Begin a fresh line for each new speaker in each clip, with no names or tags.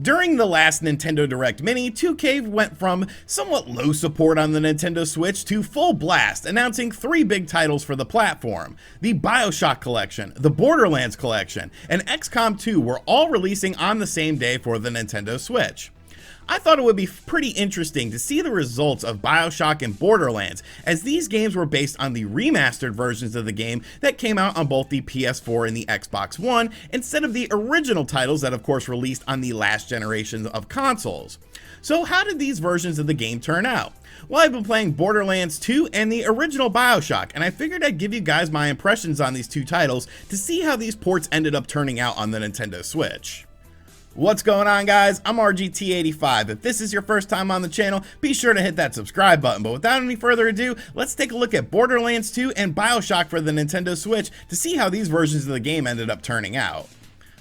During the last Nintendo Direct Mini, 2K went from somewhat low support on the Nintendo Switch to full blast, announcing 3 big titles for the platform. The Bioshock Collection, the Borderlands Collection, and XCom 2 were all releasing on the same day for the Nintendo Switch. I thought it would be pretty interesting to see the results of Bioshock and Borderlands, as these games were based on the remastered versions of the game that came out on both the PS4 and the Xbox One, instead of the original titles that of course released on the last generation of consoles. So how did these versions of the game turn out? Well, I've been playing Borderlands 2 and the original Bioshock, and I figured I'd give you guys my impressions on these 2 titles to see how these ports ended up turning out on the Nintendo Switch. What's going on, guys? I'm RGT85. If this is your first time on the channel, be sure to hit that subscribe button. But without any further ado, let's take a look at Borderlands 2 and Bioshock for the Nintendo Switch to see how these versions of the game ended up turning out.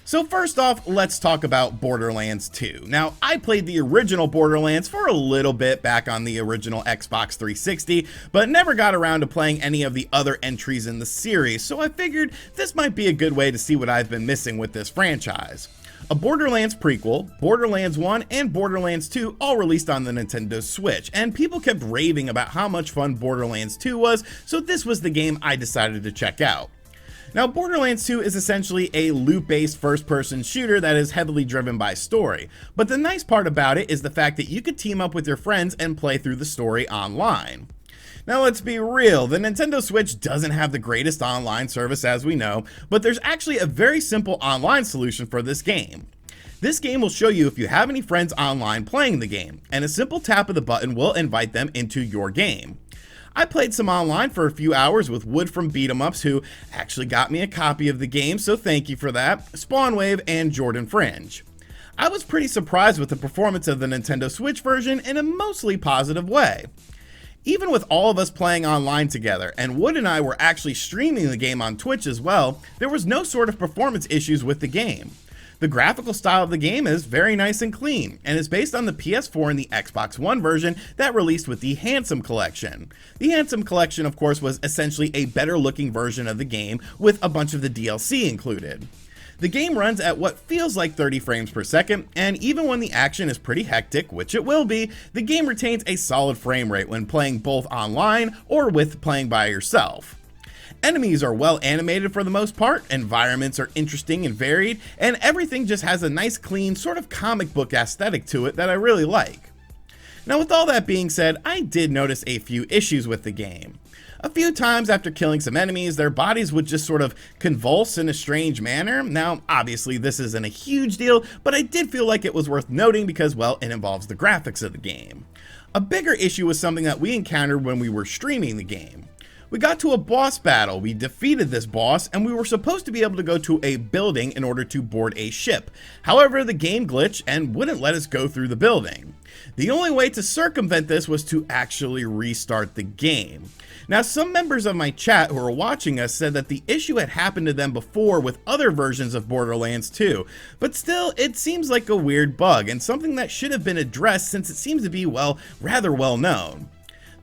So first off, let's talk about Borderlands 2. Now, I played the original Borderlands for a little bit back on the original Xbox 360, but never got around to playing any of the other entries in the series, so I figured this might be a good way to see what I've been missing with this franchise. A Borderlands prequel, Borderlands 1, and Borderlands 2 all released on the Nintendo Switch, and people kept raving about how much fun Borderlands 2 was, so this was the game I decided to check out. Now, Borderlands 2 is essentially a loot-based first-person shooter that is heavily driven by story, but the nice part about it is the fact that you could team up with your friends and play through the story online. Now let's be real, the Nintendo Switch doesn't have the greatest online service as we know, but there's actually a very simple online solution for this game. This game will show you if you have any friends online playing the game, and a simple tap of the button will invite them into your game. I played some online for a few hours with Wood from Beat 'em Ups, who actually got me a copy of the game, so thank you for that, Spawnwave, and Jordan Fringe. I was pretty surprised with the performance of the Nintendo Switch version in a mostly positive way. Even with all of us playing online together, and Wood and I were actually streaming the game on Twitch as well, there was no sort of performance issues with the game. The graphical style of the game is very nice and clean, and is based on the PS4 and the Xbox One version that released with the Handsome Collection. The Handsome Collection, of course, was essentially a better looking version of the game with a bunch of the DLC included. The game runs at what feels like 30 frames per second, and even when the action is pretty hectic, which it will be, the game retains a solid frame rate when playing both online or with playing by yourself. Enemies are well animated for the most part, environments are interesting and varied, and everything just has a nice clean sort of comic book aesthetic to it that I really like. Now with all that being said, I did notice a few issues with the game. A few times after killing some enemies, their bodies would just sort of convulse in a strange manner. Now, obviously this isn't a huge deal, but I did feel like it was worth noting because, well, it involves the graphics of the game. A bigger issue was something that we encountered when we were streaming the game. We got to a boss battle, we defeated this boss, and we were supposed to be able to go to a building in order to board a ship. However, the game glitched and wouldn't let us go through the building. The only way to circumvent this was to actually restart the game. Now, some members of my chat who are watching us said that the issue had happened to them before with other versions of Borderlands 2, but still, it seems like a weird bug and something that should have been addressed since it seems to be, well, rather well known.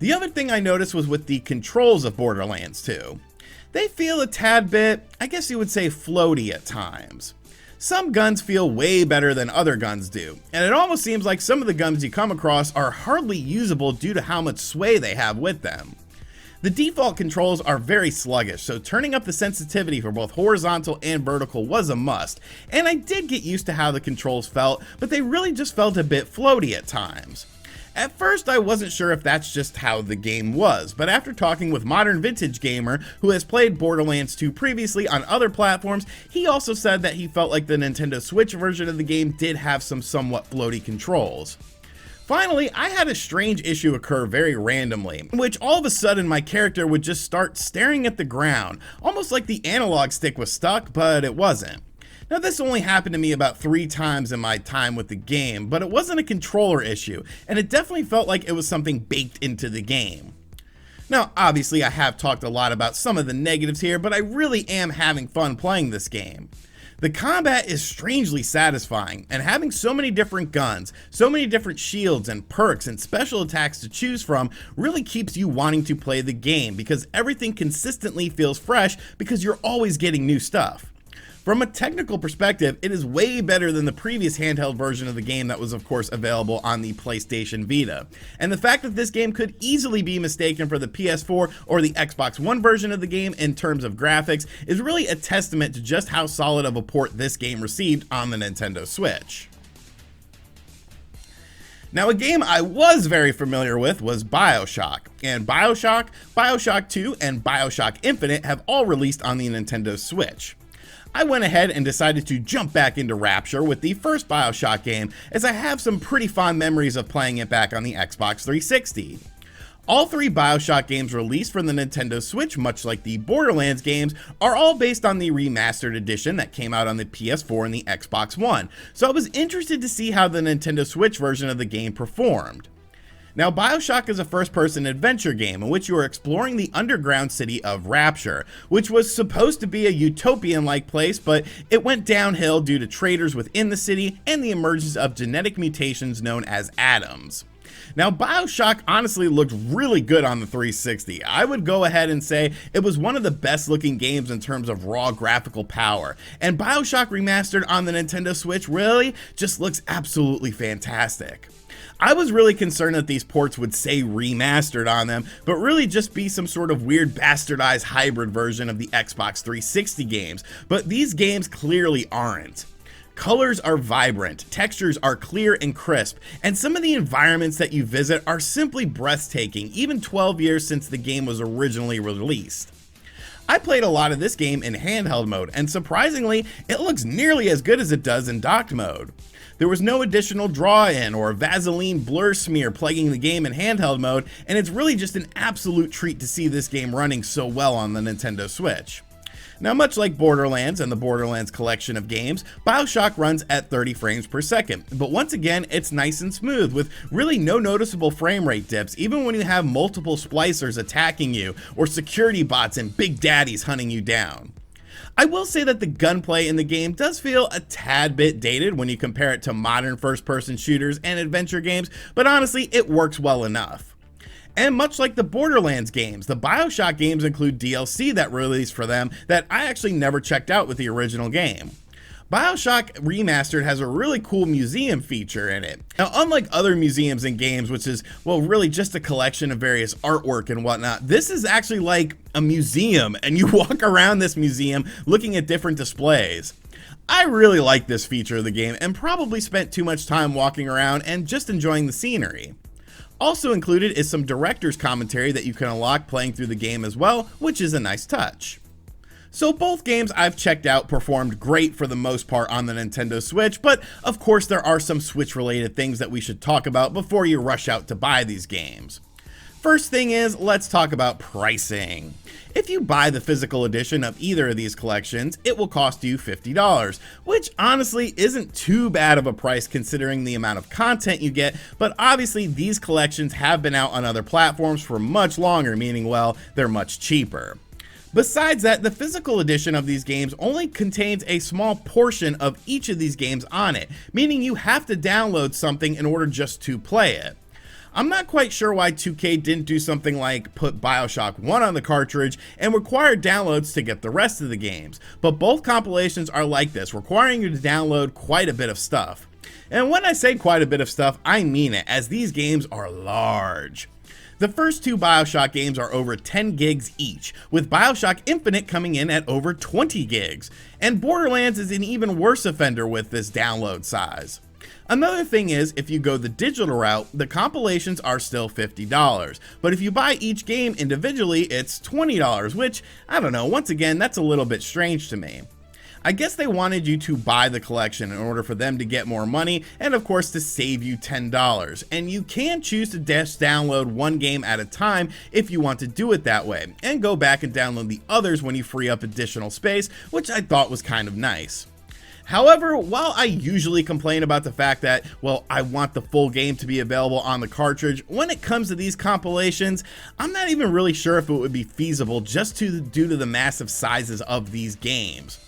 The other thing I noticed was with the controls of Borderlands 2. They feel a tad bit, I guess you would say, floaty at times. Some guns feel way better than other guns do, and it almost seems like some of the guns you come across are hardly usable due to how much sway they have with them. The default controls are very sluggish, so turning up the sensitivity for both horizontal and vertical was a must, and I did get used to how the controls felt, but they really just felt a bit floaty at times. At first, I wasn't sure if that's just how the game was, but after talking with Modern Vintage Gamer, who has played Borderlands 2 previously on other platforms, he also said that he felt like the Nintendo Switch version of the game did have some somewhat floaty controls. Finally, I had a strange issue occur very randomly, in which all of a sudden my character would just start staring at the ground, almost like the analog stick was stuck, but it wasn't. Now this only happened to me about 3 times in my time with the game, but it wasn't a controller issue, and it definitely felt like it was something baked into the game. Now obviously I have talked a lot about some of the negatives here, but I really am having fun playing this game. The combat is strangely satisfying, and having so many different guns, so many different shields and perks and special attacks to choose from really keeps you wanting to play the game because everything consistently feels fresh because you're always getting new stuff. From a technical perspective, it is way better than the previous handheld version of the game that was of course available on the PlayStation Vita. And the fact that this game could easily be mistaken for the PS4 or the Xbox One version of the game in terms of graphics is really a testament to just how solid of a port this game received on the Nintendo Switch. Now, a game I was very familiar with was Bioshock, and Bioshock 2, and Bioshock Infinite have all released on the Nintendo Switch. I went ahead and decided to jump back into Rapture with the first Bioshock game, as I have some pretty fond memories of playing it back on the Xbox 360. All three Bioshock games released for the Nintendo Switch, much like the Borderlands games, are all based on the remastered edition that came out on the PS4 and the Xbox One, so I was interested to see how the Nintendo Switch version of the game performed. Now, Bioshock is a first-person adventure game in which you are exploring the underground city of Rapture, which was supposed to be a utopian-like place, but it went downhill due to traitors within the city and the emergence of genetic mutations known as atoms. Now, Bioshock honestly looked really good on the 360. I would go ahead and say it was one of the best looking games in terms of raw graphical power, and Bioshock Remastered on the Nintendo Switch really just looks absolutely fantastic. I was really concerned that these ports would say remastered on them, but really just be some sort of weird bastardized hybrid version of the Xbox 360 games, but these games clearly aren't. Colors are vibrant, textures are clear and crisp, and some of the environments that you visit are simply breathtaking, even 12 years since the game was originally released. I played a lot of this game in handheld mode, and surprisingly, it looks nearly as good as it does in docked mode. There was no additional draw-in or Vaseline blur smear plaguing the game in handheld mode, and it's really just an absolute treat to see this game running so well on the Nintendo Switch. Now, much like Borderlands and the Borderlands collection of games, Bioshock runs at 30 frames per second, but once again, it's nice and smooth with really no noticeable frame rate dips, even when you have multiple splicers attacking you or security bots and big daddies hunting you down. I will say that the gunplay in the game does feel a tad bit dated when you compare it to modern first-person shooters and adventure games, but honestly, it works well enough. And much like the Borderlands games, the Bioshock games include DLC that released for them that I actually never checked out with the original game. Bioshock Remastered has a really cool museum feature in it. Now, unlike other museums and games, which is, well, really just a collection of various artwork and whatnot, this is actually like a museum, and you walk around this museum looking at different displays. I really like this feature of the game and probably spent too much time walking around and just enjoying the scenery. Also included is some director's commentary that you can unlock playing through the game as well, which is a nice touch. So both games I've checked out performed great for the most part on the Nintendo Switch, but of course there are some Switch related things that we should talk about before you rush out to buy these games. First thing is, let's talk about pricing. If you buy the physical edition of either of these collections, it will cost you $50, which honestly isn't too bad of a price considering the amount of content you get, but obviously these collections have been out on other platforms for much longer, meaning, well, they're much cheaper. Besides that, the physical edition of these games only contains a small portion of each of these games on it, meaning you have to download something in order just to play it. I'm not quite sure why 2K didn't do something like put Bioshock 1 on the cartridge and require downloads to get the rest of the games, but both compilations are like this, requiring you to download quite a bit of stuff. And when I say quite a bit of stuff, I mean it, as these games are large. The first two Bioshock games are over 10 gigs each, with Bioshock Infinite coming in at over 20 gigs, and Borderlands is an even worse offender with this download size. Another thing is, if you go the digital route, the compilations are still $50, but if you buy each game individually, it's $20, which, I don't know, once again, that's a little bit strange to me. I guess they wanted you to buy the collection in order for them to get more money, and of course to save you $10, and you can choose to just download one game at a time if you want to do it that way, and go back and download the others when you free up additional space, which I thought was kind of nice. However, while I usually complain about the fact that, well, I want the full game to be available on the cartridge, when it comes to these compilations, I'm not even really sure if it would be feasible just due to the massive sizes of these games.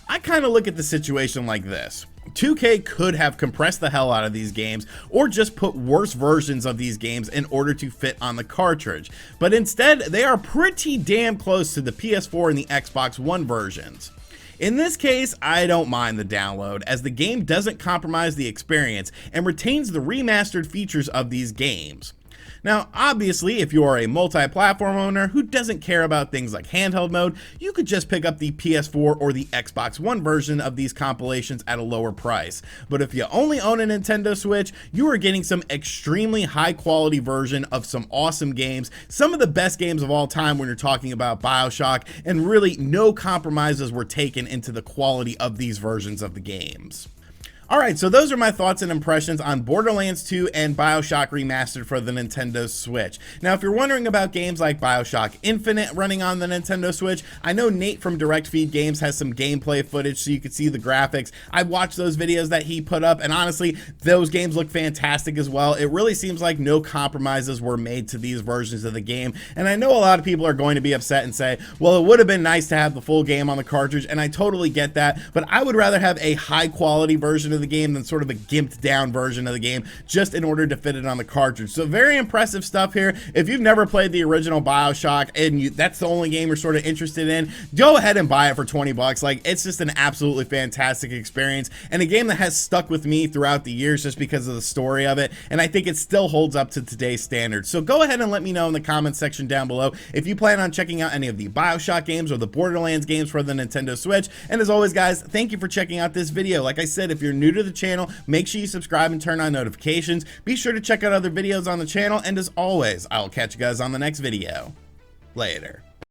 I kind of look at the situation like this. 2K could have compressed the hell out of these games or just put worse versions of these games in order to fit on the cartridge, but instead they are pretty damn close to the PS4 and the Xbox One versions. In this case, I don't mind the download, as the game doesn't compromise the experience and retains the remastered features of these games. Now, obviously, if you are a multi-platform owner who doesn't care about things like handheld mode, you could just pick up the PS4 or the Xbox One version of these compilations at a lower price. But if you only own a Nintendo Switch, you are getting some extremely high-quality version of some awesome games, some of the best games of all time when you're talking about Bioshock, and really no compromises were taken into the quality of these versions of the games. Alright, so those are my thoughts and impressions on Borderlands 2 and Bioshock Remastered for the Nintendo Switch. Now, if you're wondering about games like Bioshock Infinite running on the Nintendo Switch, I know Nate from Direct Feed Games has some gameplay footage so you can see the graphics. I've watched those videos that he put up, and honestly, those games look fantastic as well. It really seems like no compromises were made to these versions of the game, and I know a lot of people are going to be upset and say, well, it would have been nice to have the full game on the cartridge, and I totally get that, but I would rather have a high-quality version of the game than sort of a gimped down version of the game just in order to fit it on the cartridge. So very impressive stuff here. If you've never played the original Bioshock and that's the only game you're sort of interested in, go ahead and buy it for 20 bucks. Like, it's just an absolutely fantastic experience and a game that has stuck with me throughout the years just because of the story of it, and I think it still holds up to today's standards. So go ahead and let me know in the comments section down below if you plan on checking out any of the Bioshock games or the Borderlands games for the Nintendo Switch. And as always, guys, thank you for checking out this video. Like I said, if you're new to the channel, make sure you subscribe and turn on notifications. Be sure to check out other videos on the channel, and as always, I will catch you guys on the next video. Later.